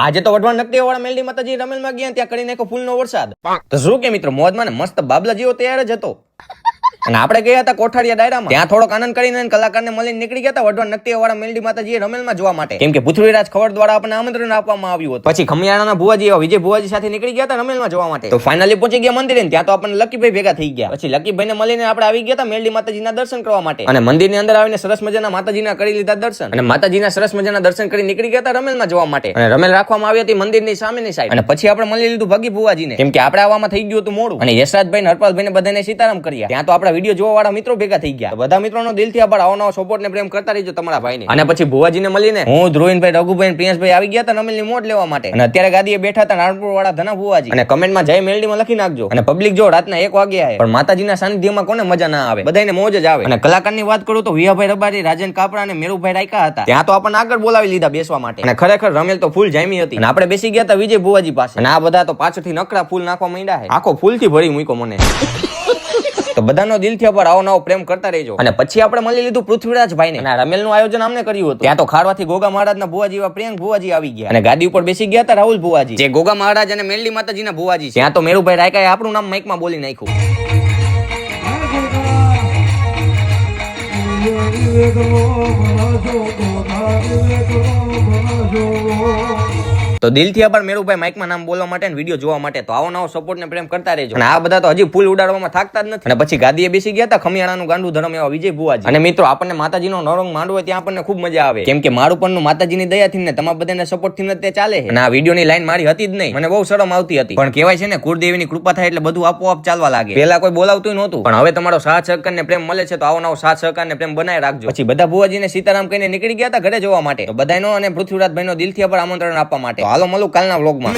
આજે તો વઢવાણ નકટી વાળા મેલડી માતાજી રમેલમાં ગયા ત્યાં કરીને એક ફૂલનો વરસાદ. તો શું કે મિત્રો મોજમાં ને મસ્ત બાબલા જેવો તૈયાર જ હતો. અને આપણે ગયા હતા કોઠારિયા ડાયરામાં. ત્યાં થોડોક આનંદ કરીને કલાકારને મળીને નીકળી ગયા હતા વઢવાણ નકટી વાળા મેલડી માતાજી રમેલમાં જોવા માટે. કેમ કે પૃથ્વીરાજ ખવડ દ્વારા આપણને આમંત્રણ આપવામાં આવ્યું હતું. પછી ખમિયાણાના ભુવાજી એવા વિજય ભુવાજી સાથે નીકળી ગયા હતા રમેલમાં જોવા માટે. તો ફાઇનલી પહોંચી ગયા મંદિરે. ત્યાં તો આપણને લકીભાઈ ભેગા થઈ ગયા. પછી લકીભાઈને મળીને આપણે આવી ગયા હતા મેલડી માતાજીના દર્શન કરવા માટે. અને મંદિરની અંદર આવીને સરસ મજાના માતાજીના કરી લીધા દર્શન. અને માતાજીના સરસ મજાના દર્શન કરી નીકળી ગયા હતા રમેલમાં જોવા માટે. અને રમેલ રાખવામાં આવી હતી મંદિરની સામેની સાઈડ. અને પછી આપણે મળી લીધું ભગી ભુવાજીને. કેમ કે આપણે આવવામાં થઈ ગયું હતું મોડું. અને યશરાજભાઈ હરપાલભાઈને બધાને સીતારામ કર્યા. ત્યાં તો આપણા વિડીયો જોવા વાળા મિત્રો ભેગા થઈ ગયા. બધા મિત્રોનો દિલથી આભાર. આવો નવો સપોર્ટ ને પ્રેમ કરતા રહેજો તમારા ભાઈને. અને પછી ભુવાજીને મળીને હું ધ્રુવીનભાઈ રઘુભાઈ પ્રિયંશભાઈ આવી ગયા હતા રમેલની મોટ લેવા માટે. અને અત્યારે ગાદીએ બેઠા હતા નારણપુર વાળા ધના ભુવાજી. અને કમેન્ટમાં જય મેલડીમાં લખી નાખજો. અને પબ્લિક જો રાતના 1 વાગ્યા છે પણ માતાજીના સાનિધ્યમાં કોને મજા ના આવે, બધાને મોજ જ આવે. અને કલાકારની વાત કરું તો વિયાભાઈ રબારી, રાજન કાપરા અને મેરુભાઈ રાયકા હતા. ત્યાં તો આપણને આગળ બોલાવી લીધા બેસવા માટે. અને ખરેખર રમેલ તો ફૂલ જામી હતી. અને આપણે બેસી ગયા હતા વિજય ભુવાજી પાસે. અને આ બધા તો પાછળથી નકરા ફૂલ નાખવા માંડ્યા છે. આખો ફૂલથી ભરી મૂક્યો મને. તો બધાનો દિલથી આભાર. આવો નવો પ્રેમ કરતા રહેજો. અને પછી આપણે મળી લીધું પૃથ્વીરાજભાઈને. અને રમેલનું આયોજન અમને કર્યું હતું. ત્યાં તો ખારવાથી ગોગા મહારાજના ભુવાજી એવા પ્રિયંક ભુવાજી આવી ગયા. અને ગાદી ઉપર બેસી ગયા હતા રાહુલ ભુવાજી, જે ગોગા મહારાજ અને મેલડી માતાજીના ભુવાજી છે. ત્યાં તો મેરુભાઈ રાયકાએ આપણું નામ માઈકમાં બોલી નાખ્યું. તો દિલથી આભાર મેરુભાઈ માઈકમાં નામ બોલવા માટે અને વિડીયો જોવા માટે. તો આવો નવો સપોર્ટ ને પ્રેમ કરતા રહેજો. અને આ બધા તો હજી ફૂલ ઉડાડવામાં થાકતા જ નથી. અને પછી ગાદીએ બેસી ગયા હતા ખમિયાણાનું ગાંડું ધરમ એવા વિજય ભુવાજી. અને મિત્રો આપણને માતાજીનો નરંગ માંડવો હોય ત્યાં આપણને ખૂબ મજા આવે. કેમ કે મારું પણ માતાજીની દયાથી ને તમારા બધાને સપોર્ટ થી તે ચાલે છે. અને આ વિડીયોની લાઈન મારી હતી જ નહીં, મને બહુ શરમ આવતી હતી. પણ કહેવાય છે ને કુળદેવીની કૃપા થાય એટલે બધું આપોઆપ ચાલવા લાગે. પહેલા કોઈ બોલાવતું નહોતું, પણ હવે તમારો સાથ સહકાર ને પ્રેમ મળે છે. તો આવો નવો સાથ સહકાર ને પ્રેમ બનાવી રાખજો. પછી બધા ભુવાજીને સીતારામ કહીને નીકળી ગયા હતા ઘરે જોવા માટે. તો બધાનો અને પૃથ્વીરાજભાઈનો દિલથી આભાર આમંત્રણ આપવા માટે. હાલો મળું કાલના વ્લોગમાં.